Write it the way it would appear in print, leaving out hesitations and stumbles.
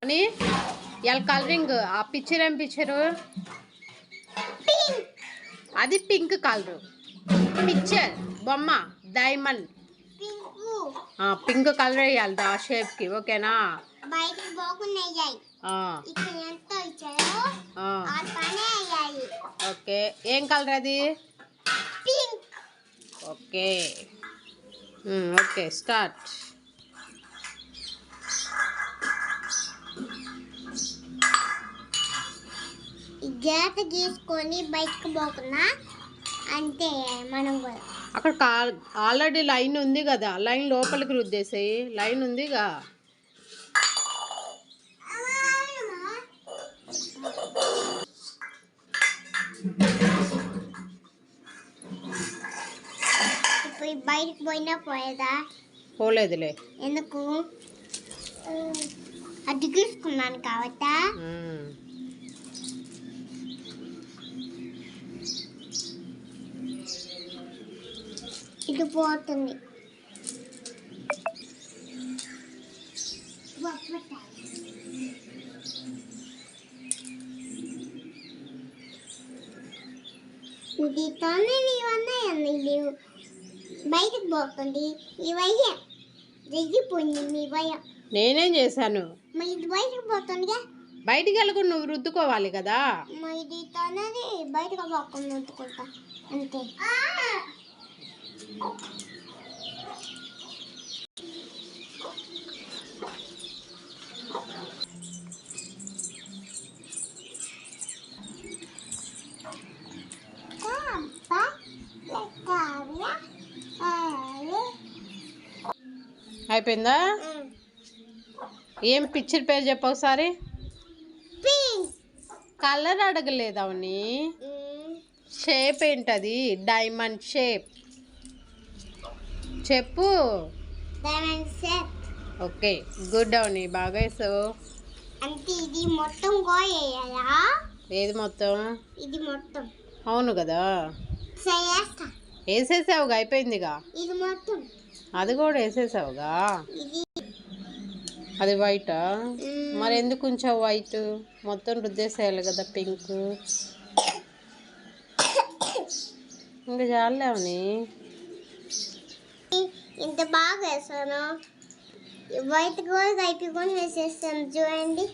అని ఇవాళ కలరింగ్ ఆ పిక్చర్ ఏం పిక్చరు అది పింక్ కలర్ పిక్చర్ బొమ్మ డైమండ్ పింక్ కలర్ వేయాలి ఆ షేప్కి ఓకేనా ఓకే ఏం కలర్ అది ఓకే ఓకే స్టార్ట్ జాగ్రత్త గీసుకొని బయటకు పోకుండా అంతే మనం కూడా అక్కడ ఆల్రెడీ లైన్ ఉంది కదా లైన్ లోపలికి రుద్దేసేయి లైన్ ఉందిగా ఇప్పుడు బయటకు పోయినా పోయేదా పోలేదులే ఎందుకు అది గీసుకున్నాను కాబట్టి ఇది పోతుంది ఇదితోనే ఇవన్నీ లేవు బయటకు పోతుంది ఇవయ్యా రెగ్గిపోయింది మీ భయం నేనేం చేశాను ఇది బయటకు పోతుందిగా బయటికి వెళ్ళకుండా నువ్వు రుద్దుకోవాలి కదా ఇది తనది బయటకు పోకుండా రుద్దుకుంటా అంతే అయిపోయిందా ఏం పిక్చర్ పేరు చెప్పు ఒకసారి కలర్ అడగలేదు అవని షేప్ ఏంటది డైమండ్ షేప్ చెప్పు ఓకే గుడ్ అవని బాగా వేసావు అంటే ఇది మొత్తం వేయాలా ఏది మొత్తం ఇది మొత్తం అవును కదా వేసేసావుగా అయిపోయిందిగా ఇది మొత్తం అది కూడా వేసేసావుగా అది వైటా మరి ఎందుకు ఉంచావు వైట్ మొత్తం రుద్దేసేయాలి కదా పింక్ ఇంకా చాలేవని ఇంత బాగా వేసాను వైట్ కూడా అయిపోయి వేసేస్తాను చూడండి